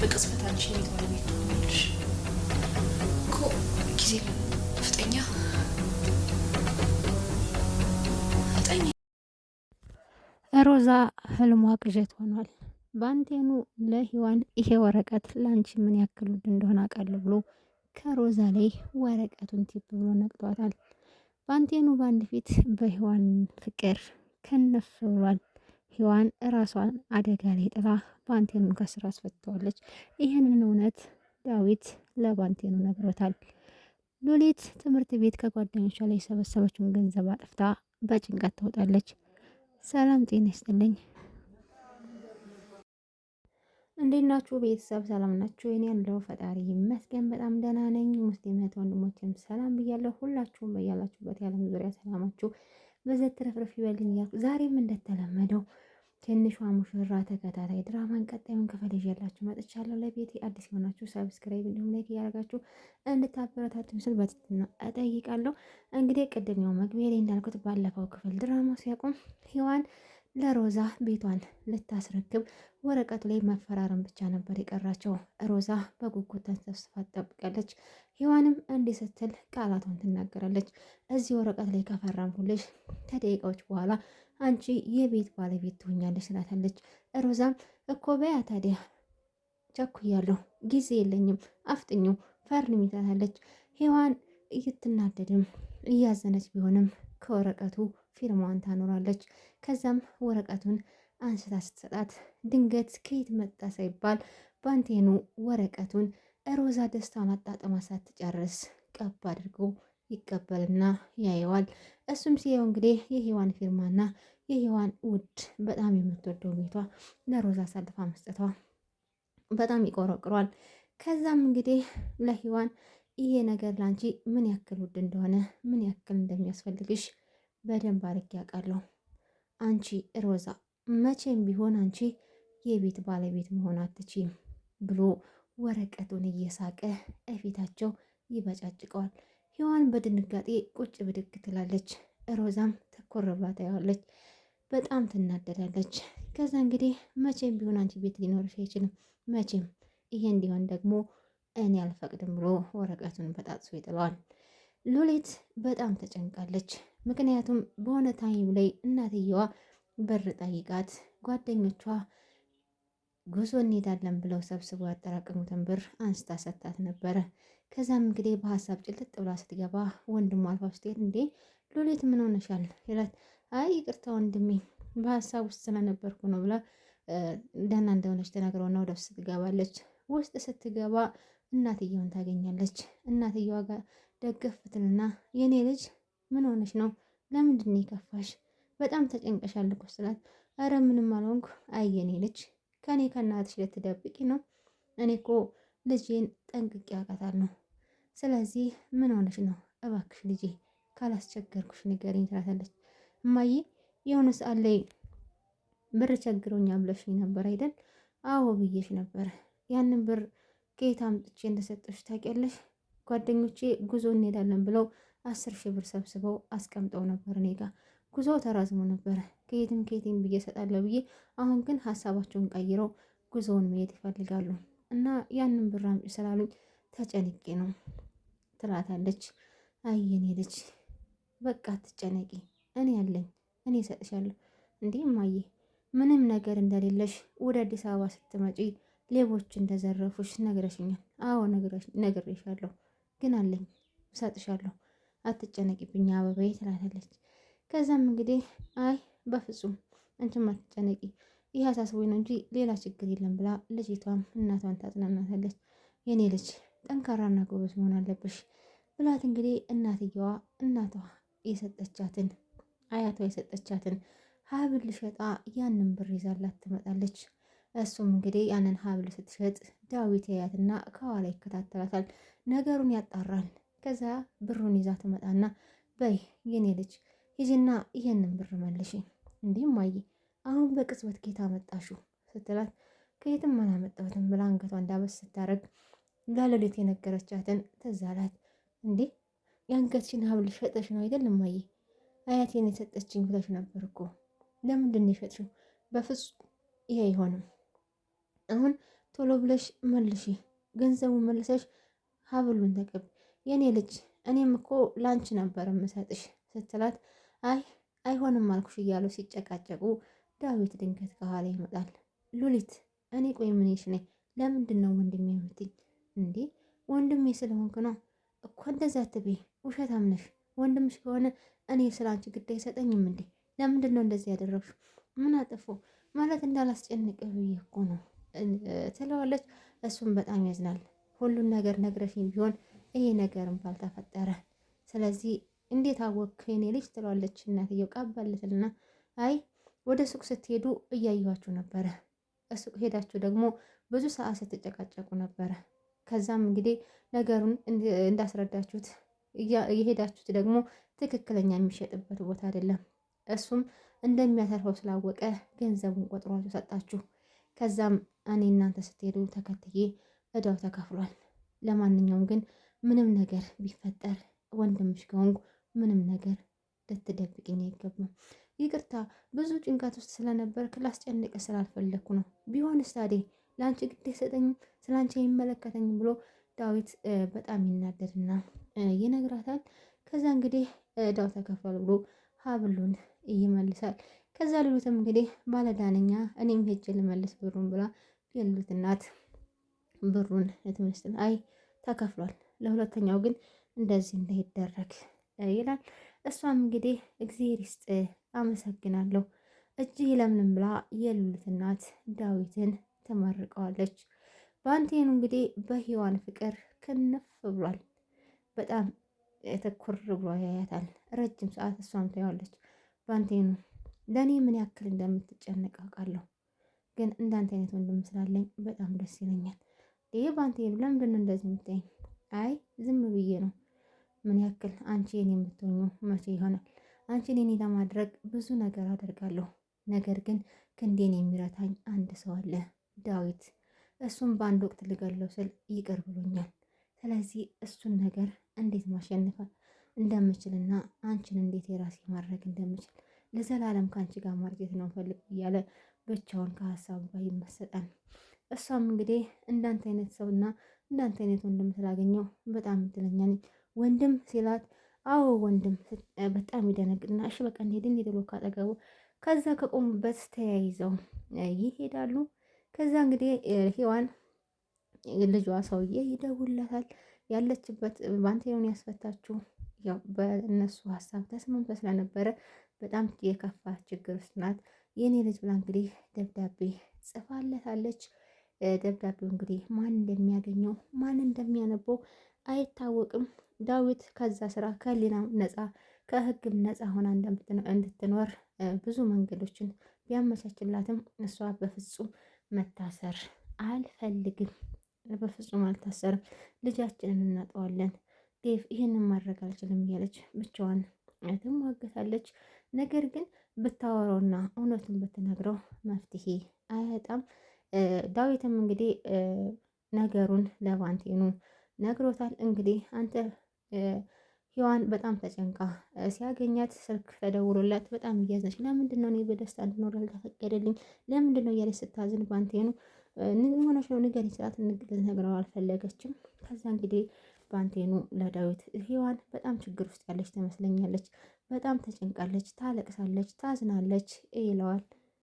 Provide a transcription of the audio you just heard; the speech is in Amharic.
በቅጽበት አንቺ የቤት ባለቤት ትሆኛለሽ እኮ። ጊዜ ፍጠኛ ፍጠኛ። ሮዛ ህልሟ ቅዠት ሆኗል። ባንቴኑ ለሂዋን ይሄ ወረቀት ለአንቺ ምን ያክል ውድ እንደሆነ አውቃለሁ ብሎ ከሮዛ ላይ ወረቀቱን ቲፕ ብሎ ነቅቷታል። ባንቴኑ በአንድ ፊት በሂዋን ፍቅር ከነፍ ብሏል። ሂዋን ራሷን አደጋ ላይ ጥላ ባንቴኑን ከስራ አስፈትተዋለች። ይህንን እውነት ዳዊት ለባንቴኑ ነግሮታል። ሉሊት ትምህርት ቤት ከጓደኞቿ ላይ የሰበሰበችውን ገንዘብ አጥፍታ በጭንቀት ትወጣለች። ሰላም ጤና ይስጥልኝ። እንዴት ናችሁ ቤተሰብ? ሰላም ናችሁ? እኔ ያለው ፈጣሪ ይመስገን በጣም ደህና ነኝ። ሙስሊም እህት ወንድሞችም ሰላም ብያለሁ። ሁላችሁም በያላችሁበት የዓለም ዙሪያ ሰላማችሁ በዘት ትረፍረፍ ይበልኝ እያልኩ ዛሬም እንደተለመደው ትንሿ ሙሽራ ተከታታይ ድራማን ቀጣዩን ክፍል ይዤላችሁ መጥቻለሁ። ለቤቴ አዲስ የሆናችሁ ሰብስክራይብ እንዲሁም ላይክ እያደረጋችሁ እንድታበረታቱኝ ስል በትህትና እጠይቃለሁ። እንግዲህ ቅድም ያው መግቢያ ላይ እንዳልኩት ባለፈው ክፍል ድራማው ሲያቆም ሂዋን ለሮዛ ቤቷን ልታስረክብ ወረቀቱ ላይ መፈራረም ብቻ ነበር የቀራቸው። ሮዛ በጉጉት ተንሰፍስፋ ትጠብቃለች። ሂዋንም እንዲህ ስትል ቃላቷን ትናገራለች። እዚህ ወረቀት ላይ ከፈረምኩልሽ ከደቂቃዎች በኋላ አንቺ የቤት ባለቤት ትሆኛለች ትላታለች። ሮዛም እኮ በያ ታዲያ ቸኩያለሁ፣ ጊዜ የለኝም፣ አፍጥኙ ፈርሚ ትላታለች። ሂዋን እየትናደድም እያዘነች ቢሆንም ከወረቀቱ ፊርማዋን ታኖራለች። ከዛም ወረቀቱን አንስታ ስትሰጣት ድንገት ከየት መጣ ሳይባል ባንቴኑ ወረቀቱን ሮዛ ደስታውን አጣጥማ ሳትጨርስ ቀብ አድርጎ ይቀበልና ያየዋል። እሱም ሲየው እንግዲህ የሂዋን ፊርማና የሂዋን ውድ በጣም የምትወደው ቤቷ ለሮዛ አሳልፋ መስጠቷ በጣም ይቆረቅሯል። ከዛም እንግዲህ ለሂዋን ይሄ ነገር ላንቺ ምን ያክል ውድ እንደሆነ ምን ያክል እንደሚያስፈልግሽ በደንብ አድርጌ ያውቃለሁ። አንቺ ሮዛ መቼም ቢሆን አንቺ የቤት ባለቤት መሆን አትችይም ብሎ ወረቀቱን እየሳቀ እፊታቸው ይበጫጭቀዋል። ሂዋን በድንጋጤ ቁጭ ብድግ ትላለች። ሮዛም ትኩር ብላ ታየዋለች። በጣም ትናደዳለች። ከዛ እንግዲህ መቼም ቢሆን አንቺ ቤት ሊኖርሽ አይችልም፣ መቼም ይሄ እንዲሆን ደግሞ እኔ አልፈቅድም ብሎ ወረቀቱን በጣጥሶ ይጥለዋል። ሉሊት በጣም ተጨንቃለች። ምክንያቱም በሆነ ታይም ላይ እናትየዋ በር ጠይቃት ጓደኞቿ ጉዞ እንሄዳለን ብለው ሰብስበው ያጠራቀሙትን ብር አንስታ ሰጥታት ነበረ። ከዛም እንግዲህ በሀሳብ ጭልጥ ብላ ስትገባ ወንድሟ አልፋ ስትሄድ እንዴ ሉሊት ምን ሆነሻል ይላት። አይ ይቅርታ ወንድሜ በሀሳብ ውስጥ ስለነበርኩ ነው ብላ ደህና እንደሆነች ተናግረውና ወደ ውስጥ ትገባለች። ውስጥ ስትገባ እናትየውን ታገኛለች። እናትየዋ ጋር ደገፍ ትልና የኔ ልጅ ምን ሆነሽ ነው? ለምንድን ነው የከፋሽ? በጣም ተጨንቀሻል እኮ ስላት፣ አረ ምንም አልሆንኩ። አይ የኔ ልጅ ከኔ ከእናትሽ ልትደብቂ ነው? እኔ እኮ ልጄን ጠንቅቄ አውቃታለሁ። ስለዚህ ምን ሆነሽ ነው? እባክሽ ልጄ ካላስቸገርኩሽ ንገሪኝ ትላታለች። እማዬ የሆነ ሰዓት ላይ ብር ቸግሮኛ ብለሽኝ ነበር አይደል? አዎ ብዬሽ ነበር። ያንን ብር ከየት አምጥቼ እንደሰጠሽ ታውቂያለሽ? ጓደኞቼ ጉዞ እንሄዳለን ብለው 10,000 ብር ሰብስበው አስቀምጠው ነበር እኔ ጋ። ጉዞ ተራዝሞ ነበር ከየትም ከየትም ብዬ እሰጣለሁ ብዬ፣ አሁን ግን ሀሳባቸውን ቀይረው ጉዞውን መሄድ ይፈልጋሉ እና ያንን ብር አምጪ ስላሉኝ ተጨንቄ ነው ትላታለች። አይ የኔ ልጅ በቃ ትጨነቂ፣ እኔ ያለኝ እኔ እሰጥሻለሁ። እንዲህ እማዬ ምንም ነገር እንደሌለሽ ወደ አዲስ አበባ ስትመጪ ሌቦች እንደዘረፉሽ ነግረሽኛል። አዎ ነግሬሻለሁ፣ ግን አለኝ እሰጥሻለሁ፣ አትጨነቂብኝ አበባዬ ትላታለች። ከዛም እንግዲህ አይ በፍጹም አንቺም አትጨነቂ፣ ይህ አሳስቦኝ ነው እንጂ ሌላ ችግር የለም ብላ ልጅቷም እናቷን ታጽናናታለች። የኔ ልጅ ጠንካራና ጎበዝ መሆን አለብሽ ብላት እንግዲህ እናትየዋ እናቷ የሰጠቻትን አያቷ የሰጠቻትን ሀብል ሸጣ ያንን ብር ይዛላት ትመጣለች። እሱም እንግዲህ ያንን ሀብል ስትሸጥ ዳዊት ያያትና ከኋላ ይከታተላታል። ነገሩን ያጣራል። ከዛ ብሩን ይዛ ትመጣና በይ የኔ ልጅ ሂጂና ይሄንን ብር መልሽ። እንዲህ እማዬ አሁን በቅጽበት ጌታ መጣሽው ስትላት ከየትም አላመጣሁትም ብላ አንገቷ እንዳበስ ስታረግ ለሉሊት የነገረቻትን ትዝ አላት። እንዴ የአንገትሽን ሀብል ሸጠሽ ነው አይደል እማዬ? አያቴን የሰጠችኝ ብለሽ ነበር እኮ ለምንድን ነው የሸጥሽው? በፍጹም ይሄ አይሆንም። አሁን ቶሎ ብለሽ መልሺ፣ ገንዘቡን መልሰሽ ሀብሉን ተቀብ የኔ ልጅ እኔም እኮ ላንች ነበር የምሰጥሽ ስትላት፣ አይ አይሆንም አልኩሽ እያሉ ሲጨቃጨቁ ዳዊት ድንገት ከኋላ ይመጣል። ሉሊት እኔ ቆይ ምንሽ ነኝ? ለምንድን ነው ወንድሜ የምትኝ እንዴ? ወንድሜ ስለሆንክ ነው እኮ እንደዛ አትበይ፣ ውሸታም ነሽ። ወንድምሽ ከሆነ እኔ ስለ አንቺ ግድ አይሰጠኝም እንዴ? ለምንድን ነው እንደዚህ ያደረግሽው? ምን አጥፎ ማለት እንዳላስጨንቅ ብዬ እኮ ነው ትለዋለች። እሱም በጣም ያዝናል። ሁሉን ነገር ነግረሽኝ ቢሆን ይሄ ነገርም ባልተፈጠረ፣ ስለዚህ እንዴት አወክ የኔ ልጅ ትለዋለች እናትየው ቀበልትና፣ አይ ወደ ሱቅ ስትሄዱ እያየኋችሁ ነበረ። ሱቅ ሄዳችሁ ደግሞ ብዙ ሰዓት ስትጨቃጨቁ ነበረ። ከዛም እንግዲህ ነገሩን እንዳስረዳችሁት የሄዳችሁት ደግሞ ትክክለኛ የሚሸጥበት ቦታ አይደለም። እሱም እንደሚያተርፈው ስላወቀ ገንዘቡን ቆጥሯችሁ ሰጣችሁ። ከዛም እኔ እናንተ ስትሄዱ ተከትዬ እዳው ተከፍሏል። ለማንኛውም ግን ምንም ነገር ቢፈጠር ወንድምሽ ከሆንኩ ምንም ነገር ልትደብቅኝ አይገባም። ይቅርታ ብዙ ጭንቀት ውስጥ ስለነበር ላስጨንቅ ስላልፈለግኩ ነው። ቢሆንስ ታዲያ ለአንቺ ግድ አይሰጠኝም፣ ስለ አንቺ አይመለከተኝም ብሎ ዳዊት በጣም ይናደድና ይነግራታል። ከዛ እንግዲህ እዳው ተከፍሏል ብሎ ሀብሉን ይመልሳል። ከዛ ሉሊትም እንግዲህ ባለዳነኛ እኔም ሄጄ ልመልስ ብሩን ብላ የሉሊት እናት ብሩን ትመስል አይ ተከፍሏል፣ ለሁለተኛው ግን እንደዚህ እንዳይደረግ ይላል። እሷም እንግዲህ እግዚአብሔር ይስጥ አመሰግናለሁ እጅህ ለምንም ብላ የሉሊት እናት ዳዊትን ትመርቀዋለች። ባንቴኑ እንግዲህ በሔዋን ፍቅር ክንፍ ብሏል። በጣም ትኩር ብሎ ያያታል። ረጅም ሰዓት እሷም ታየዋለች። ባንቴኑ ለእኔ ምን ያክል እንደምትጨነቅ አውቃለሁ፣ ግን እንዳንተ አይነት ወንድም ስላለኝ በጣም ደስ ይለኛል። ይህ ባንቴኑ ለምንድን ነው እንደዚህ የምታይኝ? አይ ዝም ብዬ ነው። ምን ያክል አንቺ የኔ የምትሆኙ መቼ ይሆናል? አንቺን የኔ ለማድረግ ብዙ ነገር አደርጋለሁ። ነገር ግን ክንዴን የሚረታኝ አንድ ሰው አለ፣ ዳዊት። እሱም በአንድ ወቅት ልገለው ስል ይቅር ብሎኛል። ስለዚህ እሱን ነገር እንዴት ማሸነፍ እንደምችልና አንቺን እንዴት የራሴ ማድረግ እንደምችል ለዘላለም ከአንቺ ጋር ማርጀት ነው ፈልግ እያለ ብቻውን ከሀሳቡ ጋር ይመሰጣል። እሷም እንግዲህ እንዳንተ አይነት ሰውና እንዳንተ አይነት ወንድም ስላገኘው በጣም እድለኛ ነኝ። ወንድም ሲላት አዎ ወንድም በጣም ይደነግጥና እሺ በቃ እንሄድን ብሎ ካጠገቡ ከዛ ከቆሙበት ተያይዘው ይሄዳሉ። ከዛ እንግዲህ ሔዋን ልጇ ሰውዬ ይደውላታል። ያለችበት ባንቴኑን ያስፈታችው ያው በእነሱ ሀሳብ ተስማምታ ስለነበረ በጣም የከፋ ችግር ውስጥ ናት። የኔ ልጅ ብላ እንግዲህ ደብዳቤ ጽፋለታለች። ደብዳቤው እንግዲህ ማን እንደሚያገኘው ማን እንደሚያነበው አይታወቅም። ዳዊት ከዛ ስራ ከህሊና ነፃ ከህግም ነፃ ሆና እንድትኖር ብዙ መንገዶችን ቢያመቻችላትም እሷ በፍጹም መታሰር አልፈልግም፣ በፍጹም አልታሰርም፣ ልጃችንን እናጠዋለን፣ ዴቭ ይህንን ማድረግ አልችልም እያለች ብቻዋን ትሟገታለች። ነገር ግን ብታወራውና እውነቱን ብትነግረው መፍትሄ አያጣም። ዳዊትም እንግዲህ ነገሩን ለባንቴኑ ነግሮታል። እንግዲህ አንተ ሔዋን በጣም ተጨንቃ ሲያገኛት ስልክ ተደውሎላት በጣም እያዘነች ለምንድን ነው እኔ በደስታ እንድኖር ያልተፈቀደልኝ ለምንድን ነው እያለች ስታዝን ባንቴኑ ሆነች ነው ንገሪኝ ስላት ልትነግረው አልፈለገችም። ከዛ እንግዲህ ባንቴኑ ለዳዊት ሔዋን በጣም ችግር ውስጥ ያለች ትመስለኛለች፣ በጣም ተጨንቃለች፣ ታለቅሳለች፣ ታዝናለች ይለዋል።